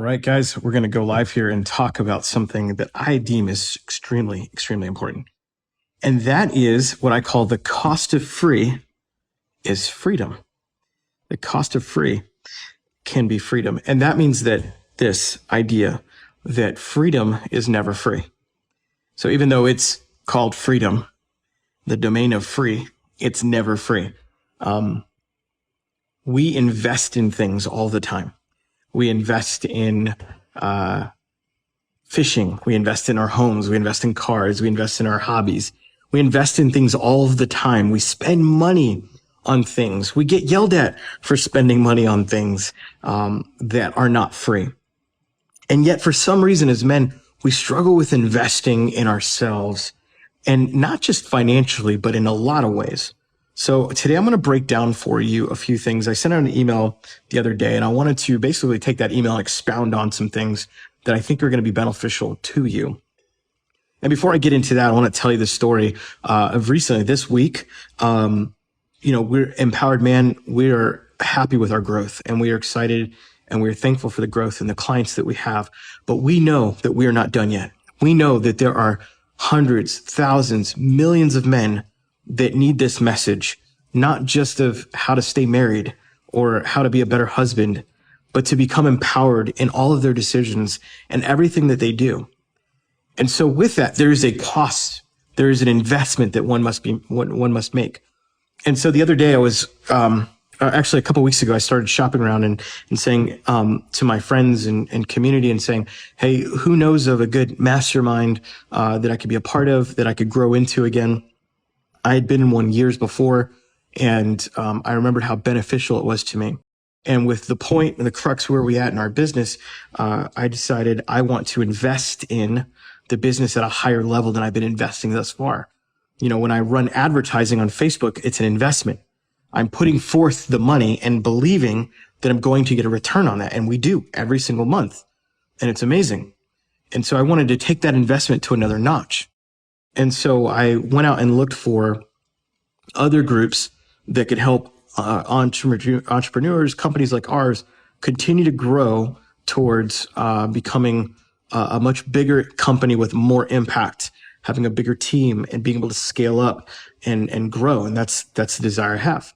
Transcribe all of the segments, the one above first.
right, guys, we're going to go live here and talk about something that I deem is extremely, extremely important. And that is what I call the cost of free is freedom. The cost of free can be freedom. And that means that this idea that freedom is never free. So even though it's called freedom, the domain of free, it's never free. We invest in things all the time. We invest in fishing. We invest in our homes. We invest in cars. We invest in our hobbies. We invest in things all of the time. We spend money on things. We get yelled at for spending money on things that are not free. And yet, for some reason, as men, we struggle with investing in ourselves, and not just financially, but in a lot of ways. So today I'm going to break down for you a few things. I sent out an email the other day, and I wanted to basically take that email and expound on some things that I think are going to be beneficial to you. And before I get into that, I want to tell you the story of recently this week. We're Empowered Man. We are happy with our growth, and we are excited, and we're thankful for the growth and the clients that we have. But we know that we are not done yet. We know that there are hundreds, thousands, millions of men that need this message, not just of how to stay married or how to be a better husband, but to become empowered in all of their decisions and everything that they do. And so with that, there is a cost. There is an investment that one must make. And so the other day I was, actually a couple of weeks ago, I started shopping around and saying, to my friends and community and saying, hey, who knows of a good mastermind, that I could be a part of, that I could grow into again? I had been in one years before, and I remembered how beneficial it was to me. And with the point and the crux where we at in our business, I decided I want to invest in the business at a higher level than I've been investing thus far. You know, when I run advertising on Facebook, it's an investment. I'm putting forth the money and believing that I'm going to get a return on that. And we do every single month. And it's amazing. And so I wanted to take that investment to another notch. And so I went out and looked for other groups that could help entrepreneurs, companies like ours, continue to grow towards becoming a much bigger company with more impact, having a bigger team and being able to scale up and grow. And that's the desire I have.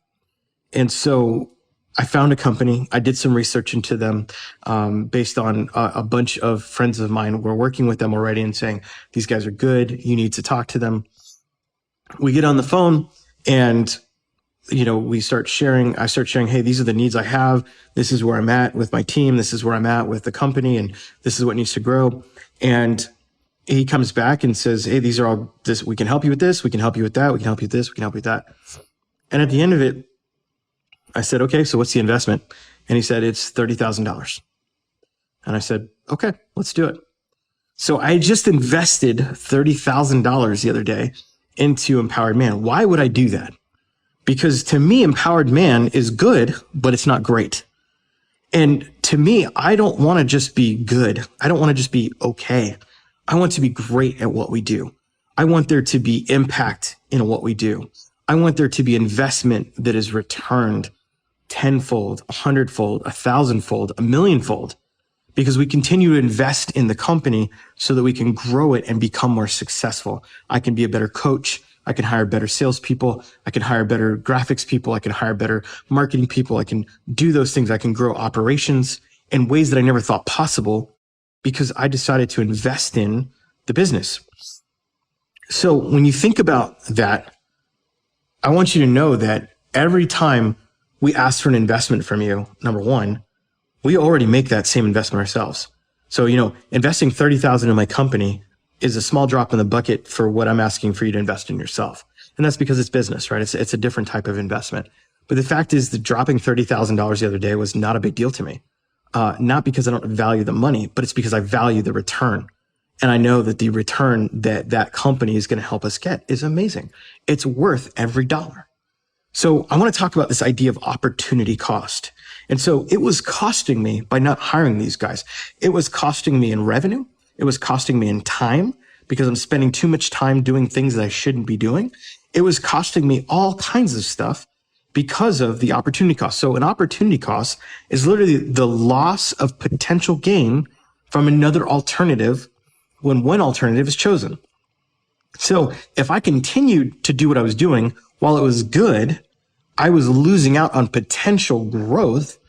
And so I found a company. I did some research into them based on a bunch of friends of mine who were working with them already and saying, these guys are good. You need to talk to them. We get on the phone and, we start sharing. I start sharing, hey, these are the needs I have. This is where I'm at with my team. This is where I'm at with the company. And this is what needs to grow. And he comes back and says, hey, these are all this. We can help you with this. We can help you with that. We can help you with this. We can help you with that. And at the end of it, I said, okay, so what's the investment? And he said, it's $30,000. And I said, okay, let's do it. So I just invested $30,000 the other day into Empowered Man. Why would I do that? Because to me, Empowered Man is good, but it's not great. And to me, I don't want to just be good. I don't want to just be okay. I want to be great at what we do. I want there to be impact in what we do. I want there to be investment that is returned tenfold, 100-fold, 1,000-fold, 1,000,000-fold, because we continue to invest in the company so that we can grow it and become more successful. I can be a better coach. I can hire better salespeople. I can hire better graphics people. I can hire better marketing people. I can do those things. I can grow operations in ways that I never thought possible because I decided to invest in the business. So when you think about that, I want you to know that every time we ask for an investment from you, number one, we already make that same investment ourselves. So, investing $30,000 in my company is a small drop in the bucket for what I'm asking for you to invest in yourself. And that's because it's business, right? It's a different type of investment. But the fact is that dropping $30,000 the other day was not a big deal to me. Not because I don't value the money, but it's because I value the return. And I know that the return that company is going to help us get is amazing. It's worth every dollar. So I want to talk about this idea of opportunity cost. And so it was costing me by not hiring these guys. It was costing me in revenue. It was costing me in time because I'm spending too much time doing things that I shouldn't be doing. It was costing me all kinds of stuff. because of the opportunity cost. So an opportunity cost is literally the loss of potential gain from another alternative when one alternative is chosen. So if I continued to do what I was doing while it was good, I was losing out on potential growth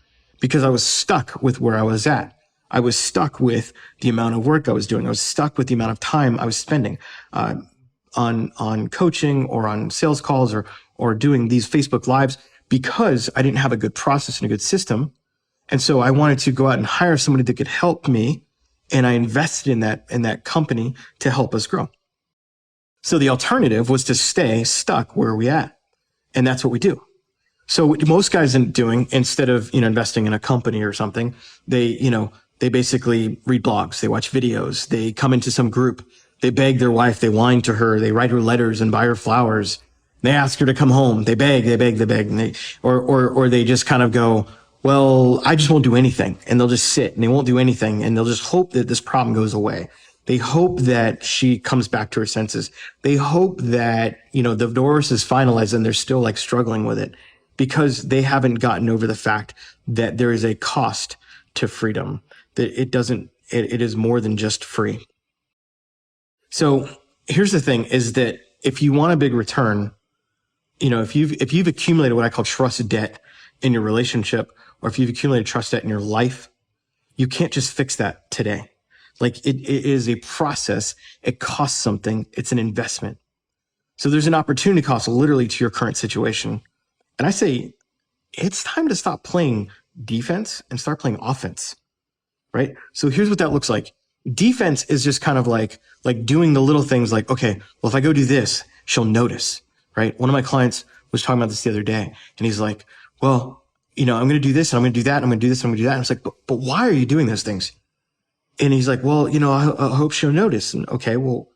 because I was stuck with where I was at. I was stuck with the amount of work I was doing. I was stuck with the amount of time I was spending on coaching or on sales calls or doing these Facebook Lives because I didn't have a good process and a good system. And so I wanted to go out and hire somebody that could help me. And I invested in that company to help us grow. So the alternative was to stay stuck where we at. And that's what we do. So what most guys are doing, instead of, investing in a company or something, they basically read blogs, they watch videos, they come into some group, they beg their wife, they whine to her, they write her letters and buy her flowers. They ask her to come home. They beg, and or they just kind of go, well, I just won't do anything. And they'll just sit and they won't do anything. And they'll just hope that this problem goes away. They hope that she comes back to her senses. They hope that, the divorce is finalized and they're still like struggling with it because they haven't gotten over the fact that there is a cost to freedom, that it is more than just free. So here's the thing is that if you want a big return, if you've accumulated what I call trust debt in your relationship, or if you've accumulated trust debt in your life, you can't just fix that today. Like it is a process. It costs something. It's an investment. So there's an opportunity cost literally to your current situation. And I say, it's time to stop playing defense and start playing offense, right? So here's what that looks like. Defense is just kind of like doing the little things like, okay, well, if I go do this, she'll notice, right? One of my clients was talking about this the other day and he's like, well, I'm going to do this and I'm going to do that. And I'm going to do this and I'm going to do that. And I was like, but why are you doing those things? And he's like, well, I hope she'll notice. And okay, well,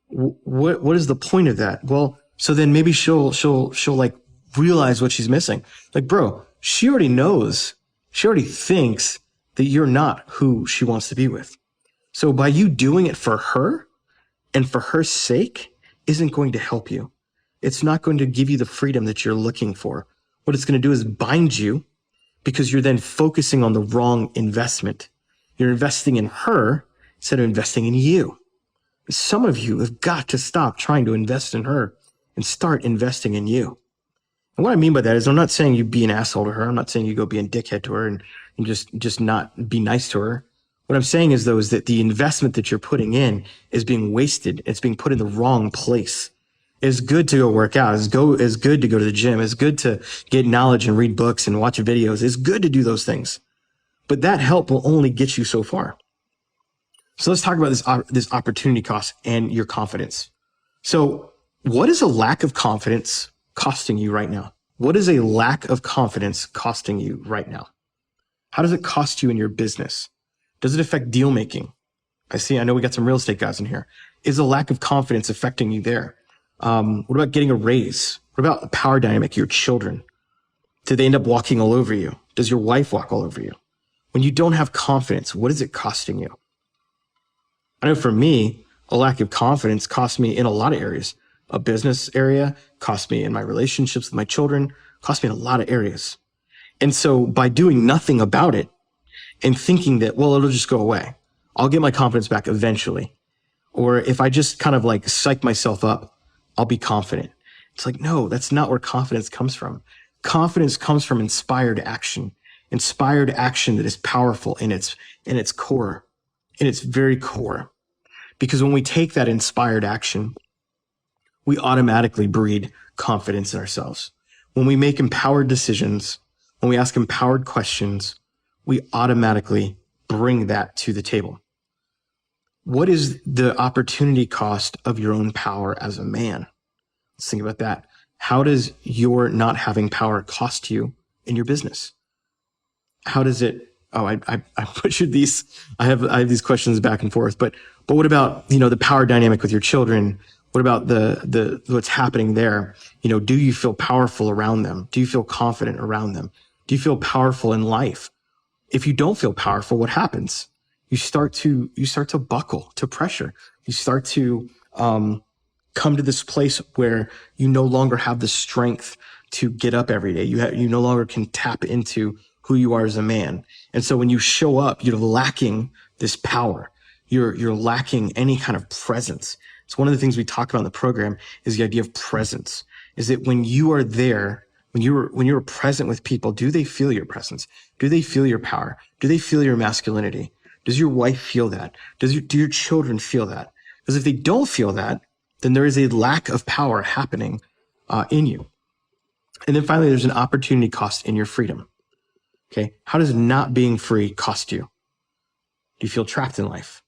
what is the point of that? Well, so then maybe she'll like realize what she's missing. Like, bro, she already knows. She already thinks that you're not who she wants to be with. So by you doing it for her and for her sake isn't going to help you. It's not going to give you the freedom that you're looking for. What it's going to do is bind you because you're then focusing on the wrong investment. You're investing in her instead of investing in you. Some of you have got to stop trying to invest in her and start investing in you. And what I mean by that is I'm not saying you be an asshole to her. I'm not saying you go be a dickhead to her and just not be nice to her. What I'm saying is though, is that the investment that you're putting in is being wasted. It's being put in the wrong place. It's good to go work out. It's good to go to the gym. It's good to get knowledge and read books and watch videos. It's good to do those things. But that help will only get you so far. So let's talk about this opportunity cost and your confidence. So what is a lack of confidence costing you right now? What is a lack of confidence costing you right now? How does it cost you in your business? Does it affect deal making? I know we got some real estate guys in here. Is a lack of confidence affecting you there? What about getting a raise? What about the power dynamic, your children? Do they end up walking all over you? Does your wife walk all over you? When you don't have confidence, what is it costing you? I know for me, a lack of confidence cost me in a lot of areas. A business area, cost me in my relationships with my children, cost me in a lot of areas. And so by doing nothing about it and thinking that, well, it'll just go away, I'll get my confidence back eventually. Or if I just kind of like psych myself up, I'll be confident. It's like, no, that's not where confidence comes from. Confidence comes from inspired action that is powerful in its core, in its very core. Because when we take that inspired action, we automatically breed confidence in ourselves. When we make empowered decisions, when we ask empowered questions, we automatically bring that to the table. What is the opportunity cost of your own power as a man? Let's think about that. How does your not having power cost you in your business? How does it? Oh, I butchered these. I have these questions back and forth. But what about the power dynamic with your children? What about the what's happening there? Do you feel powerful around them? Do you feel confident around them? Do you feel powerful in life? If you don't feel powerful, what happens? You start to buckle to pressure. You start to come to this place where you no longer have the strength to get up every day. You no longer can tap into who you are as a man. And so when you show up, you're lacking this power. You're lacking any kind of presence. It's one of the things we talk about in the program is the idea of presence. Is that when you are there, when you're present with people, do they feel your presence? Do they feel your power? Do they feel your masculinity? Does your wife feel that? Do your children feel that? Because if they don't feel that, then there is a lack of power happening in you. And then finally, there's an opportunity cost in your freedom. Okay. How does not being free cost you? Do you feel trapped in life?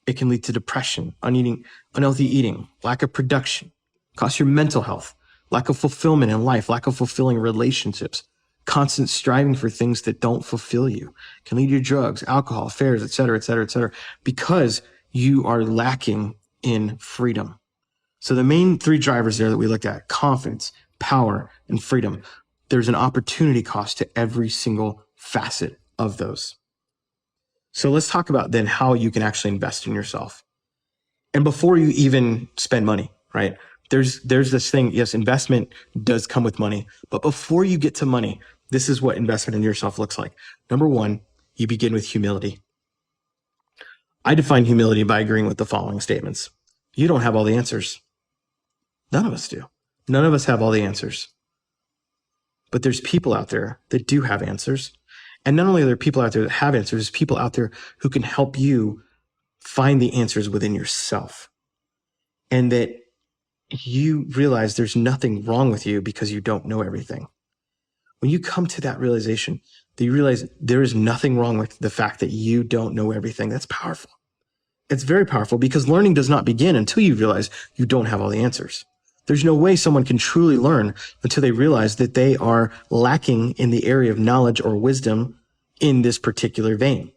It can lead to depression, unhealthy eating, lack of production, cost your mental health, lack of fulfillment in life, lack of fulfilling relationships, constant striving for things that don't fulfill you, can lead to drugs, alcohol, affairs, et cetera, because you are lacking in freedom. So the main three drivers there that we looked at, confidence, power, and freedom, there's an opportunity cost to every single facet of those. So let's talk about then how you can actually invest in yourself. And before you even spend money, right? There's this thing, yes, investment does come with money, but before you get to money, this is what investment in yourself looks like. Number one, you begin with humility. I define humility by agreeing with the following statements. You don't have all the answers. None of us do. None of us have all the answers. But there's people out there that do have answers. And not only are there people out there that have answers, there's people out there who can help you find the answers within yourself. And that you realize there's nothing wrong with you because you don't know everything. When you come to that realization, that you realize there is nothing wrong with the fact that you don't know everything, that's powerful. It's very powerful because learning does not begin until you realize you don't have all the answers. There's no way someone can truly learn until they realize that they are lacking in the area of knowledge or wisdom in this particular vein.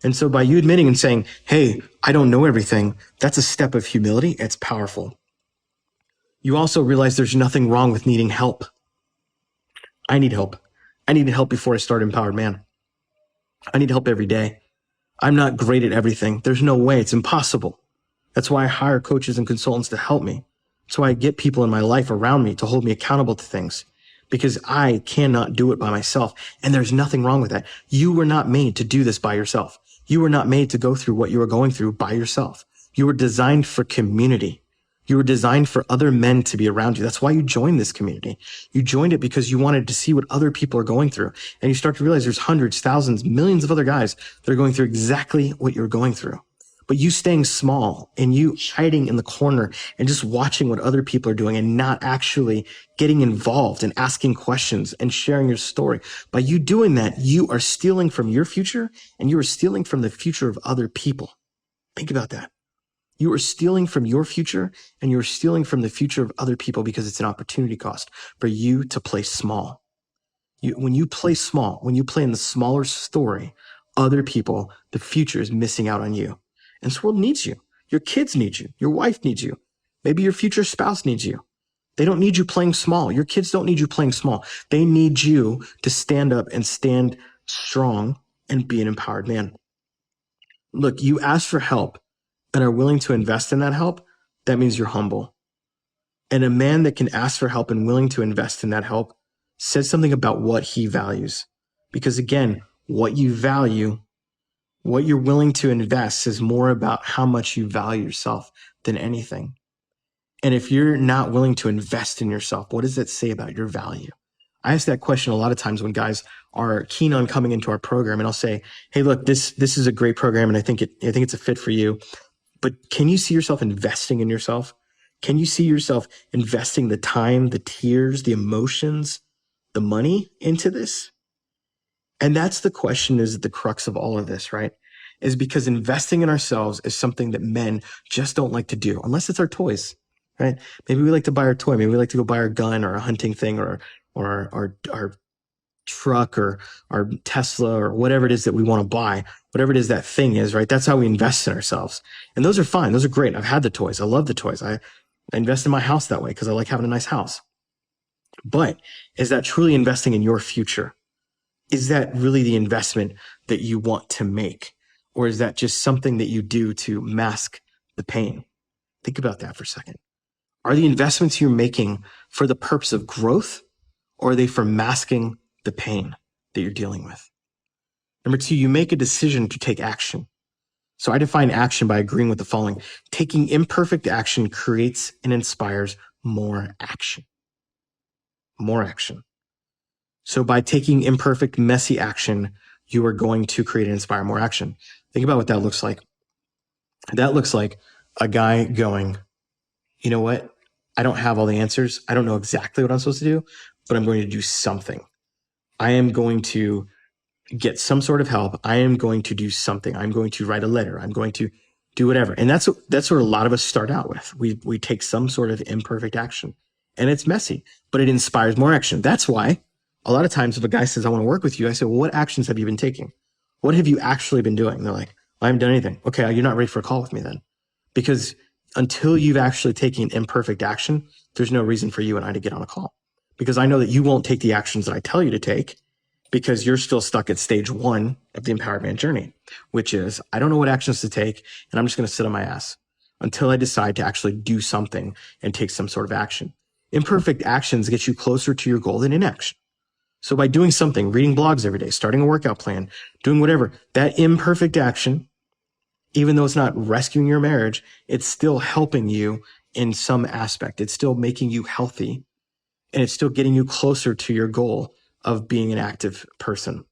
And so by you admitting and saying, hey, I don't know everything, that's a step of humility. It's powerful. You also realize there's nothing wrong with needing help. I need help. I needed help before I started Empowered Man. I need help every day. I'm not great at everything. There's no way. It's impossible. That's why I hire coaches and consultants to help me. That's why I get people in my life around me to hold me accountable to things, because I cannot do it by myself. And there's nothing wrong with that. You were not made to do this by yourself. You were not made to go through what you are going through by yourself. You were designed for community. You were designed for other men to be around you. That's why you joined this community. You joined it because you wanted to see what other people are going through. And you start to realize there's hundreds, thousands, millions of other guys that are going through exactly what you're going through. But you staying small and you hiding in the corner and just watching what other people are doing and not actually getting involved and asking questions and sharing your story. By you doing that, you are stealing from your future and you are stealing from the future of other people. Think about that. You are stealing from your future and you're stealing from the future of other people because it's an opportunity cost for you to play small. When you play small, when you play in the smaller story, other people, the future is missing out on you. And this world needs you. Your kids need you. Your wife needs you. Maybe your future spouse needs you. They don't need you playing small. Your kids don't need you playing small. They need you to stand up and stand strong and be an empowered man. Look, you ask for help and are willing to invest in that help. That means you're humble. And a man that can ask for help and willing to invest in that help says something about what he values. Because again, what you value, what you're willing to invest is more about how much you value yourself than anything. And if you're not willing to invest in yourself, what does that say about your value? I ask that question a lot of times when guys are keen on coming into our program, and I'll say, hey, look, this is a great program and I think it's a fit for you. But can you see yourself investing in yourself? Can you see yourself investing the time, the tears, the emotions, the money into this? And that's the question, is the crux of all of this, right? Is because investing in ourselves is something that men just don't like to do, unless it's our toys, right? Maybe we like to buy our toy. Maybe we like to go buy our gun or a hunting thing or our truck or our Tesla or whatever it is that we want to buy, whatever it is that thing is, right? That's how we invest in ourselves. And those are fine. Those are great. I've had the toys. I love the toys. I invest in my house that way because I like having a nice house. But is that truly investing in your future? Is that really the investment that you want to make? Or is that just something that you do to mask the pain? Think about that for a second. Are the investments you're making for the purpose of growth, or are they for masking the pain that you're dealing with? Number two, you make a decision to take action. So I define action by agreeing with the following. Taking imperfect action creates and inspires more action. More action. So by taking imperfect, messy action, you are going to create and inspire more action. Think about what that looks like. That looks like a guy going, you know what? I don't have all the answers. I don't know exactly what I'm supposed to do, but I'm going to do something. I am going to get some sort of help. I am going to do something. I'm going to write a letter. I'm going to do whatever. And that's what a lot of us start out with. We take some sort of imperfect action, and it's messy, but it inspires more action. That's why a lot of times if a guy says, I want to work with you, I say, well, what actions have you been taking? What have you actually been doing? And they're like, I haven't done anything. Okay, you're not ready for a call with me then. Because until you've actually taken imperfect action, there's no reason for you and I to get on a call. Because I know that you won't take the actions that I tell you to take, because you're still stuck at stage one of the Empowered Man journey, which is, I don't know what actions to take, and I'm just going to sit on my ass until I decide to actually do something and take some sort of action. Imperfect actions get you closer to your goal than inaction. So by doing something, reading blogs every day, starting a workout plan, doing whatever, that imperfect action, even though it's not rescuing your marriage, it's still helping you in some aspect. It's still making you healthy, and it's still getting you closer to your goal of being an active person.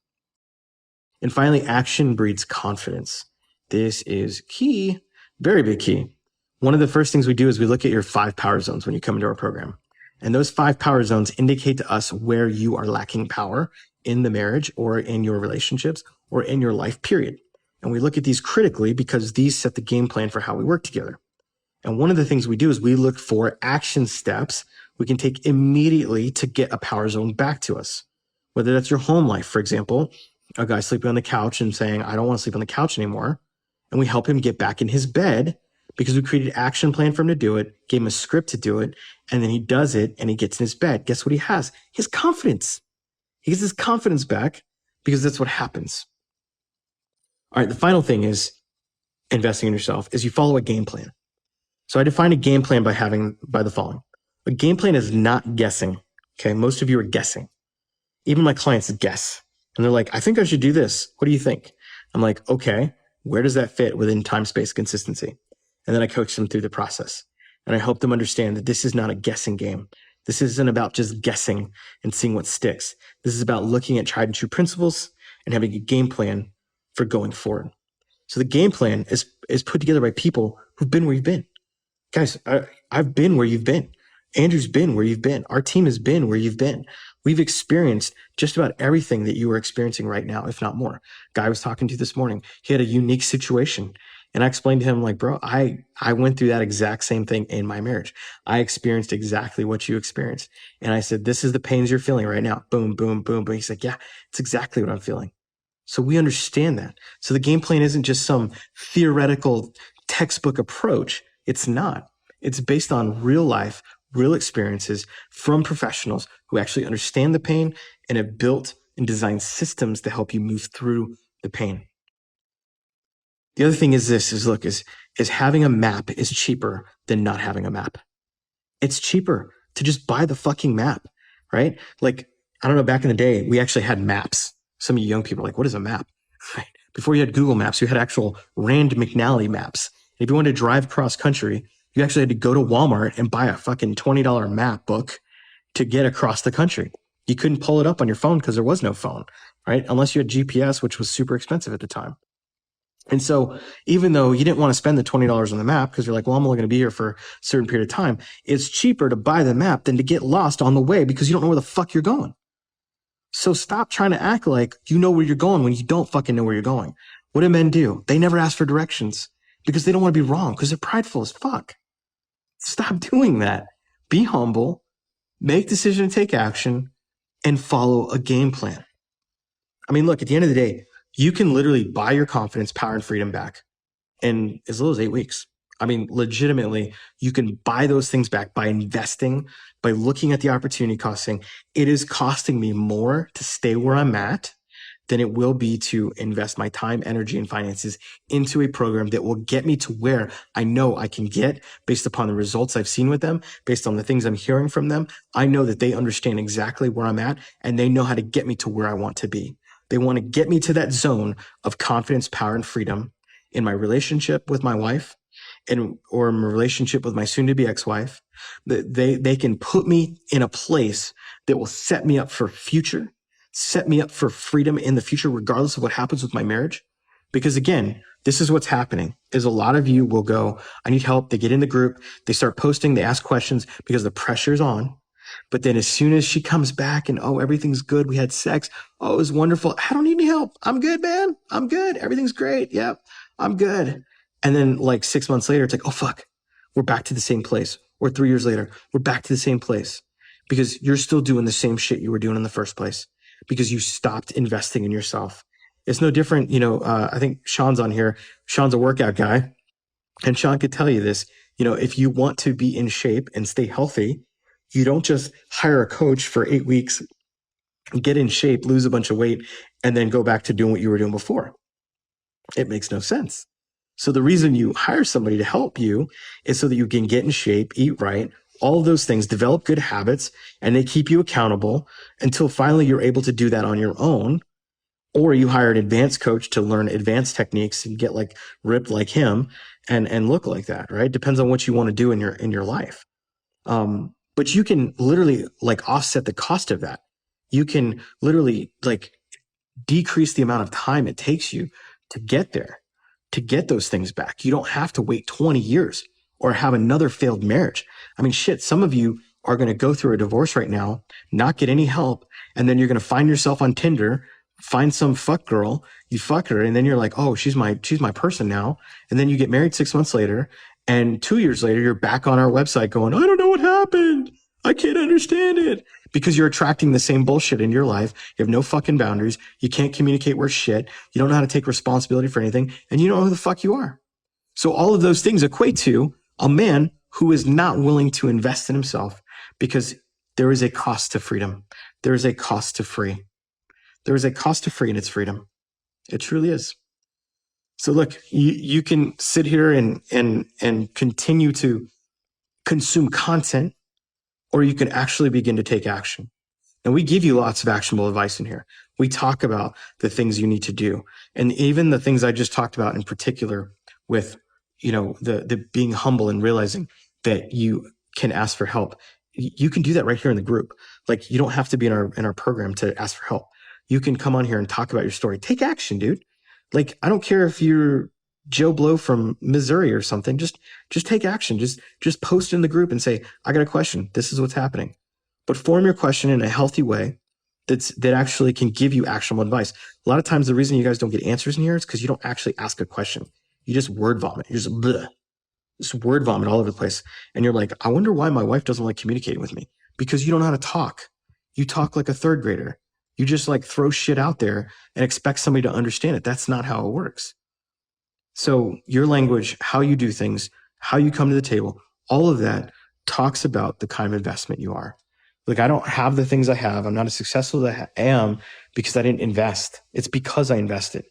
And finally, action breeds confidence. This is key, very big key. One of the first things we do is we look at your 5 power zones when you come into our program. And those 5 power zones indicate to us where you are lacking power in the marriage or in your relationships or in your life, period. And we look at these critically because these set the game plan for how we work together. And one of the things we do is we look for action steps we can take immediately to get a power zone back to us. Whether that's your home life, for example, a guy sleeping on the couch and saying, I don't want to sleep on the couch anymore. And we help him get back in his bed because we created an action plan for him to do it, gave him a script to do it, and then he does it and he gets in his bed. Guess what he has? His confidence. He gets his confidence back because that's what happens. All right, the final thing is investing in yourself is you follow a game plan. So I define a game plan by the following. A game plan is not guessing. Okay, most of you are guessing. Even my clients guess. And they're like, I think I should do this. What do you think? I'm like, okay, where does that fit within time, space, consistency? And then I coach them through the process. And I help them understand that this is not a guessing game. This isn't about just guessing and seeing what sticks. This is about looking at tried and true principles and having a game plan for going forward. So the game plan is put together by people who've been where you've been. Guys, I've been where you've been. Andrew's been where you've been. Our team has been where you've been. We've experienced just about everything that you are experiencing right now, if not more. Guy I was talking to this morning, he had a unique situation. And I explained to him, like, bro, I went through that exact same thing in my marriage. I experienced exactly what you experienced. And I said, this is the pains you're feeling right now. Boom, boom, boom, boom. He's like, yeah, it's exactly what I'm feeling. So we understand that. So the game plan isn't just some theoretical textbook approach. It's not. It's based on real life, real experiences from professionals who actually understand the pain and have built and designed systems to help you move through the pain. The other thing is this, is having a map is cheaper than not having a map. It's cheaper to just buy the fucking map, right? Like, I don't know, back in the day, we actually had maps. Some of you young people are like, what is a map? Right? Before you had Google Maps, you had actual Rand McNally maps. If you wanted to drive cross country, you actually had to go to Walmart and buy a fucking $20 map book to get across the country. You couldn't pull it up on your phone because there was no phone, right? Unless you had GPS, which was super expensive at the time. And so even though you didn't want to spend the $20 on the map because you're like, well, I'm only going to be here for a certain period of time, it's cheaper to buy the map than to get lost on the way because you don't know where the fuck you're going. So stop trying to act like you know where you're going when you don't fucking know where you're going. What do men do? They never ask for directions because they don't want to be wrong because they're prideful as fuck. Stop doing that. Be humble, make decision to take action, and follow a game plan. I mean, look, at the end of the day, you can literally buy your confidence, power, and freedom back in as little as 8 weeks. I mean, legitimately, you can buy those things back by investing, by looking at the opportunity cost, saying, it is costing me more to stay where I'm at than it will be to invest my time, energy, and finances into a program that will get me to where I know I can get based upon the results I've seen with them, based on the things I'm hearing from them. I know that they understand exactly where I'm at and they know how to get me to where I want to be. They want to get me to that zone of confidence, power, and freedom in my relationship with my wife or my relationship with my soon to be ex-wife. They can put me in a place that will set me up for future, set me up for freedom in the future, regardless of what happens with my marriage. Because again, this is what's happening is a lot of you will go, I need help. They get in the group, they start posting, they ask questions because the pressure's on. But then as soon as she comes back and, oh, everything's good. We had sex. Oh, it was wonderful. I don't need any help. I'm good, man. I'm good. Everything's great. Yep. I'm good. And then like 6 months later, it's like, oh, fuck, we're back to the same place. Or 3 years later, we're back to the same place because you're still doing the same shit you were doing in the first place because you stopped investing in yourself. It's no different. I think Sean's on here. Sean's a workout guy and Sean could tell you this. If you want to be in shape and stay healthy, you don't just hire a coach for 8 weeks, get in shape, lose a bunch of weight, and then go back to doing what you were doing before. It makes no sense. So the reason you hire somebody to help you is so that you can get in shape, eat right, all of those things, develop good habits, and they keep you accountable until finally you're able to do that on your own. Or you hire an advanced coach to learn advanced techniques and get like ripped like him and look like that, right? Depends on what you want to do in your life. But you can literally like offset the cost of that. You can literally like decrease the amount of time it takes you to get there, to get those things back. You don't have to wait 20 years or have another failed marriage. I mean, shit, some of you are going to go through a divorce right now, not get any help. And then you're going to find yourself on Tinder, find some fuck girl, you fuck her. And then you're like, oh, she's my person now. And then you get married 6 months later. And 2 years later, you're back on our website going, I don't know what happened. I can't understand it. Because you're attracting the same bullshit in your life. You have no fucking boundaries. You can't communicate worth shit. You don't know how to take responsibility for anything. And you don't know who the fuck you are. So all of those things equate to a man who is not willing to invest in himself because there is a cost to freedom. There is a cost to free. There is a cost to free and it's freedom. It truly is. So look, you can sit here and continue to consume content, or you can actually begin to take action. And we give you lots of actionable advice in here. We talk about the things you need to do. And even the things I just talked about in particular with, the being humble and realizing that you can ask for help. You can do that right here in the group. Like you don't have to be in our program to ask for help. You can come on here and talk about your story. Take action, dude. Like, I don't care if you're Joe Blow from Missouri or something. Just take action. Just post in the group and say, I got a question. This is what's happening. But form your question in a healthy way that actually can give you actionable advice. A lot of times the reason you guys don't get answers in here is because you don't actually ask a question. You just word vomit. You just bleh, just word vomit all over the place. And you're like, I wonder why my wife doesn't like communicating with me. Because you don't know how to talk. You talk like a third grader. You just like throw shit out there and expect somebody to understand it. That's not how it works. So your language, how you do things, how you come to the table, all of that talks about the kind of investment you are. Like, I don't have the things I have. I'm not as successful as I am because I didn't invest. It's because I invested.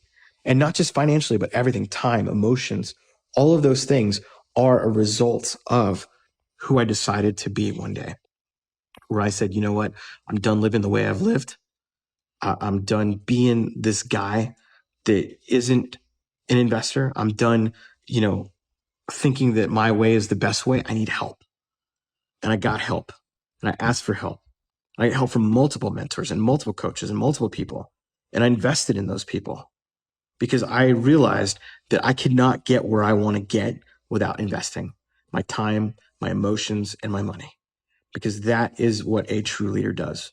And not just financially, but everything, time, emotions, all of those things are a result of who I decided to be one day. Where I said, you know what? I'm done living the way I've lived. I'm done being this guy that isn't an investor. I'm done, thinking that my way is the best way. I need help. And I got help. And I asked for help. I got help from multiple mentors and multiple coaches and multiple people. And I invested in those people because I realized that I could not get where I want to get without investing my time, my emotions, and my money. Because that is what a true leader does.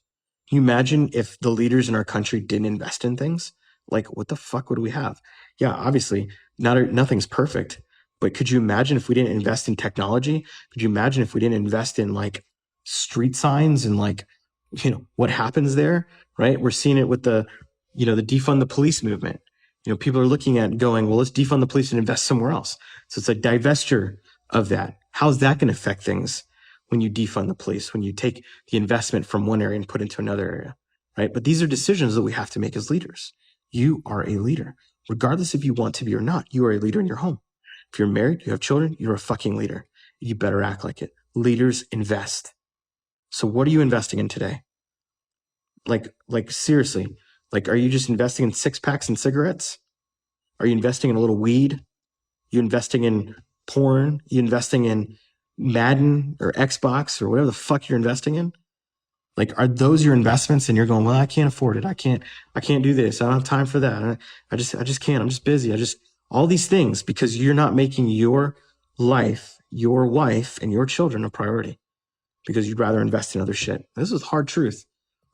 Can you imagine if the leaders in our country didn't invest in things? Like, what the fuck would we have? Yeah, obviously, nothing's perfect. But could you imagine if we didn't invest in technology? Could you imagine if we didn't invest in like street signs and like, what happens there, right? We're seeing it with the defund the police movement. People are looking at going, well, let's defund the police and invest somewhere else. So it's a divestiture of that. How's that going to affect things? When you defund the police, when you take the investment from one area and put into another area, right? But these are decisions that we have to make as leaders. You are a leader. Regardless if you want to be or not, you are a leader in your home. If you're married, you have children, you're a fucking leader. You better act like it. Leaders invest. So what are you investing in today? Like seriously, like, are you just investing in 6-packs and cigarettes? Are you investing in a little weed? You investing in porn? You investing in Madden or Xbox or whatever the fuck you're investing in? Like, are those your investments? And you're going, well, I can't afford it. I can't do this. I don't have time for that. I just can't. I'm just busy. All these things, because you're not making your life, your wife, and your children a priority because you'd rather invest in other shit. This is hard truth,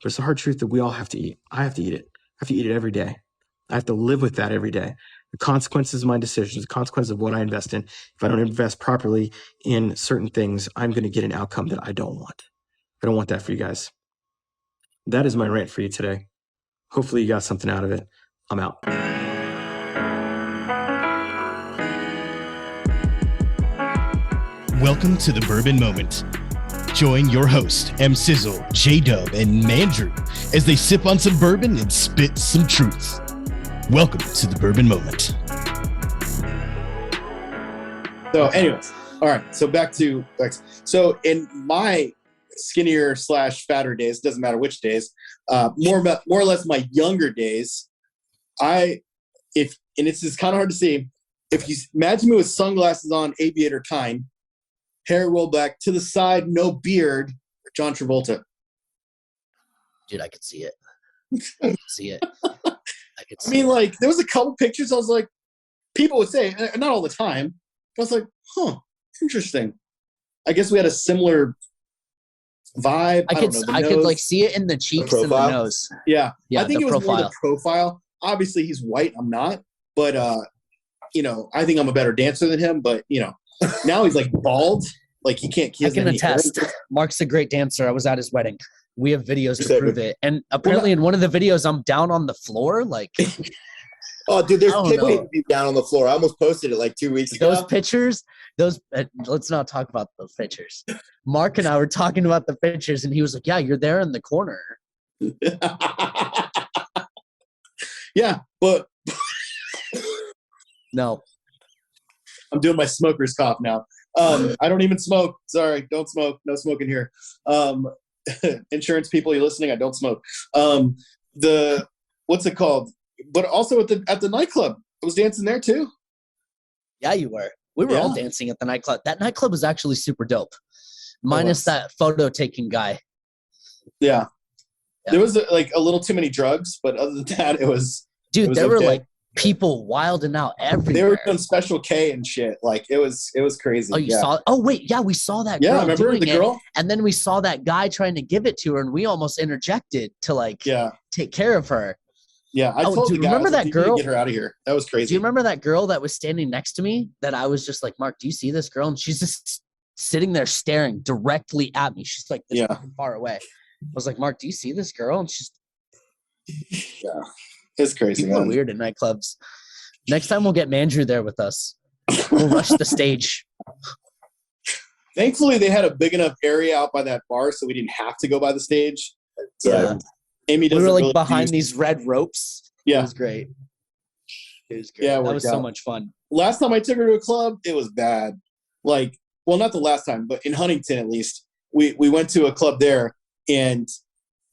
but it's a hard truth that we all have to eat. I have to eat it. I have to eat it every day. I have to live with that every day. The consequences of my decisions, the consequences of what I invest in. If I don't invest properly in certain things, I'm going to get an outcome that I don't want. I don't want that for you guys. That is my rant for you today. Hopefully you got something out of it. I'm out. Welcome to the Bourbon Moment. Join your host, M Sizzle, J-Dub, and Mandrew as they sip on some bourbon and spit some truth. Welcome to the Bourbon Moment. So anyways, all right. So back to so in my skinnier / fatter days, doesn't matter which days, more or less my younger days, and it's kind of hard to see, if you imagine me with sunglasses on, aviator kind, hair rolled back to the side, no beard, John Travolta. Dude, I could see it. I could see it. I mean, like, there was a couple pictures I was like, people would say, not all the time, but I was like, huh, interesting. I guess we had a similar vibe. I could like see it in the cheeks and the nose. Yeah. Yeah, I think it was profile. more the profile. Obviously he's white, I'm not, but I think I'm a better dancer than him, but now he's like bald, like he can't. I can attest. Mark's a great dancer. I was at his wedding. We have videos to prove it. And apparently in one of the videos, I'm down on the floor, like. Oh, dude, there's pictures of you down on the floor. I almost posted it like 2 weeks ago. Those pictures, let's not talk about those pictures. Mark and I were talking about the pictures, and he was like, yeah, you're there in the corner. Yeah, but. No. I'm doing my smoker's cough now. I don't even smoke. Sorry, don't smoke. No smoking here. Insurance people, you listening? I don't smoke. What's it called? But also at the nightclub, I was dancing there too. Yeah, you were. We were all dancing at the nightclub. That nightclub was actually super dope. Minus that photo taking guy. Yeah. There was like a little too many drugs, but other than that, it was. Dude, there were like people wilding out everywhere. They were doing Special K and shit. Like it was crazy. Oh, you saw it? Oh, wait. Yeah, we saw that girl. Yeah, remember the girl? And then we saw that guy trying to give it to her, and we almost interjected to take care of her. Yeah, I told the guy, remember that girl? Get her out of here. That was crazy. Do you remember that girl that was standing next to me that I was just like, Mark, do you see this girl? And she's just sitting there staring directly at me. She's like this far away. I was like, Mark, do you see this girl? And she's it's crazy. People are weird in nightclubs. Next time we'll get Mandrew there with us. We'll rush the stage. Thankfully, they had a big enough area out by that bar, so we didn't have to go by the stage. Yeah. Amy we were like behind these red ropes. Yeah. It was great. Yeah, that was so much fun. Last time I took her to a club, it was bad. Like, well, not the last time, but in Huntington at least, we went to a club there, and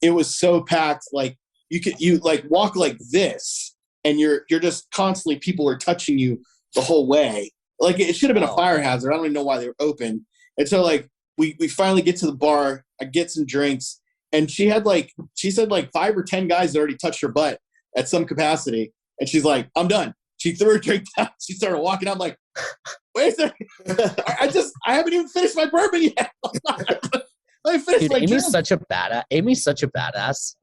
it was so packed. Like you like walk like this, and you're just constantly, people were touching you the whole way. Like it should have been a fire hazard. I don't even know why they were open. And so like we finally get to the bar. I get some drinks. And she said 5 or 10 guys that already touched her butt at some capacity. And she's like, I'm done. She threw her drink down. She started walking. I'm like, wait a second. I haven't even finished my bourbon yet. Let me finish my drink. Amy's such a badass.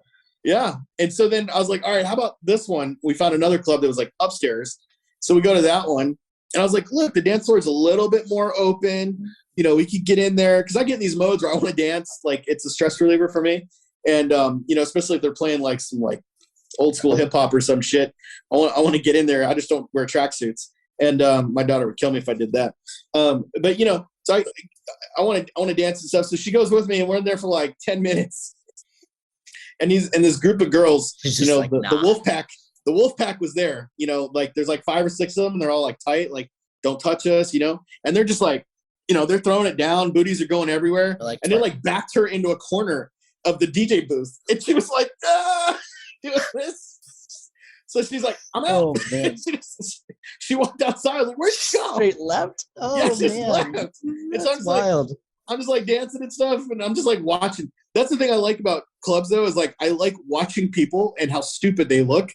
Yeah. And so then I was like, all right, how about this one? We found another club that was like upstairs. So we go to that one. And I was like, look, the dance floor is a little bit more open. We could get in there because I get in these modes where I want to dance. Like it's a stress reliever for me. And, especially if they're playing like some like old school hip hop or some shit, I want to get in there. I just don't wear tracksuits. And my daughter would kill me if I did that. But so I want to dance and stuff. So she goes with me and we're in there for like 10 minutes. And this group of girls, the wolf pack, the wolf pack was there, you know, like there's like 5 or 6 of them. And they're all like tight, like don't touch us, you know, and they're just like, you know, they're throwing it down. Booties are going everywhere. And they like backed her into a corner of the DJ booth. And she was like, doing this. So she's like, I'm out. Oh, man. she walked outside. Like, where'd she go? Straight left. Oh, yeah, just man. left. And so I'm just wild. like, I'm just like dancing and stuff. And I'm just like watching. That's the thing I like about clubs though, is like, I like watching people and how stupid they look.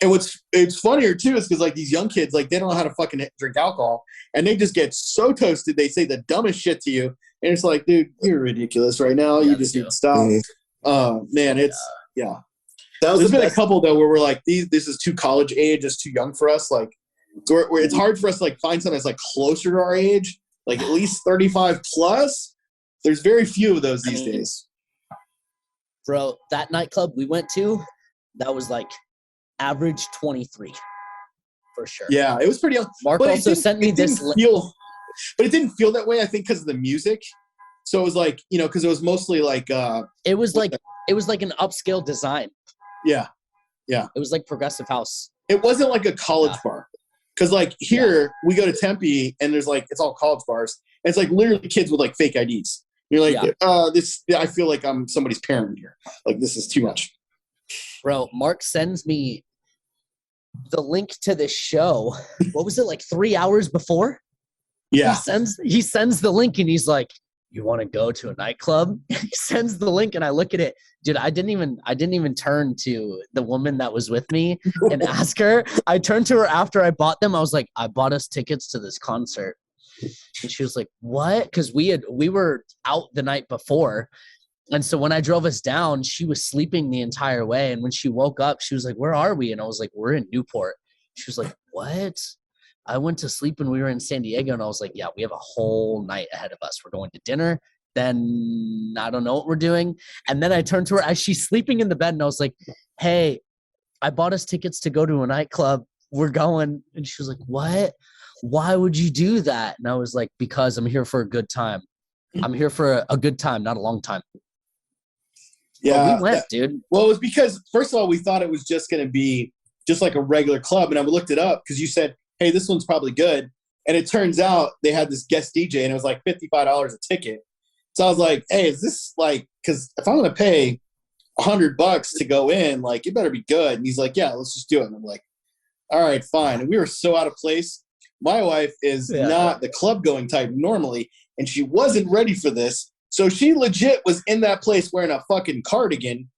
And it's funnier too is because like these young kids, like they don't know how to fucking drink alcohol and they just get so toasted. They say the dumbest shit to you. And it's like, dude, you're ridiculous right now. You just need to stop. Man, it's, yeah. There's been a couple though where we're like, this is too college age. It's too young for us. Like it's hard for us to like find something that's like closer to our age, like at least 35 plus. There's very few of those these days. Bro, that nightclub we went to, that was like average 23 for sure. Yeah, it was pretty young. Mark also sent me this. But it didn't feel that way, I think, because of the music. So it was like, you know, because it was mostly like it was like an upscale design. Yeah. It was like progressive house. It wasn't like a college bar. Because like here we go to Tempe and there's like it's all college bars. And it's like literally kids with like fake IDs. You're like, I feel like I'm somebody's parent here. Like this is too much. Bro, Mark sends me the link to this show. What was it, like 3 hours before? Yeah. He sends the link and he's like, you want to go to a nightclub? He sends the link and I look at it. Dude, I didn't even turn to the woman that was with me and ask her. I turned to her after I bought them. I was like, I bought us tickets to this concert. And she was like, what? Because we were out the night before. And so when I drove us down, she was sleeping the entire way. And when she woke up, she was like, where are we? And I was like, we're in Newport. She was like, what? I went to sleep when we were in San Diego. And I was like, yeah, we have a whole night ahead of us. We're going to dinner. Then I don't know what we're doing. And then I turned to her as she's sleeping in the bed. And I was like, hey, I bought us tickets to go to a nightclub. We're going. And she was like, what? Why would you do that? And I was like, because I'm here for a good time. I'm here for a good time, not a long time. Yeah, we went, dude. Well, it was because, first of all, we thought it was just going to be just like a regular club. And I looked it up because you said, hey, this one's probably good. And it turns out they had this guest DJ and it was like $55 a ticket. So I was like, hey, is this like, because if I'm going to pay $100 to go in, like, it better be good. And he's like, yeah, let's just do it. And I'm like, all right, fine. And we were so out of place. My wife is not the club going type normally, and she wasn't ready for this. So she legit was in that place wearing a fucking cardigan.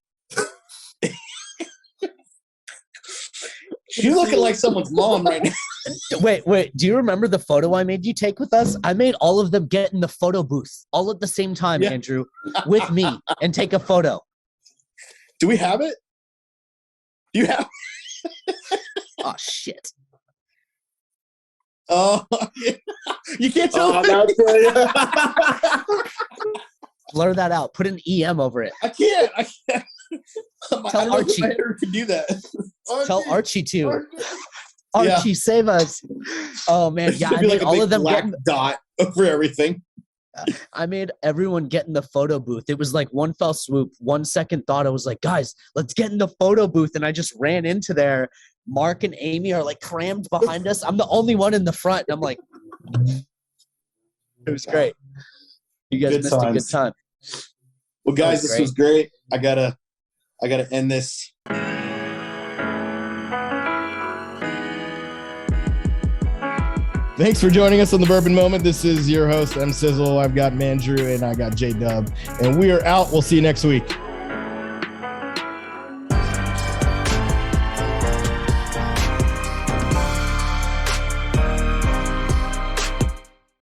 She's looking like someone's mom right now. Wait. Do you remember the photo I made you take with us? I made all of them get in the photo booth all at the same time, Andrew, with me and take a photo. Do we have it? Do you have Oh, shit. Oh, you can't tell. Blur that out. Put an EM over it. I can't. Tell Archie. I could do that. Tell Archie too. Archie, save us. Oh, man. Yeah, I made all of them black dot over everything. I made everyone get in the photo booth. It was like one fell swoop, 1 second thought. I was like, guys, let's get in the photo booth. And I just ran into there. Mark and Amy are like crammed behind us. I'm the only one in the front. And I'm like, it was great. You guys missed a good time. Well, guys, this was great. I gotta end this. Thanks for joining us on the Bourbon Moment. This is your host, M Sizzle. I've got Mandrew and I got J Dub, and we are out. We'll see you next week.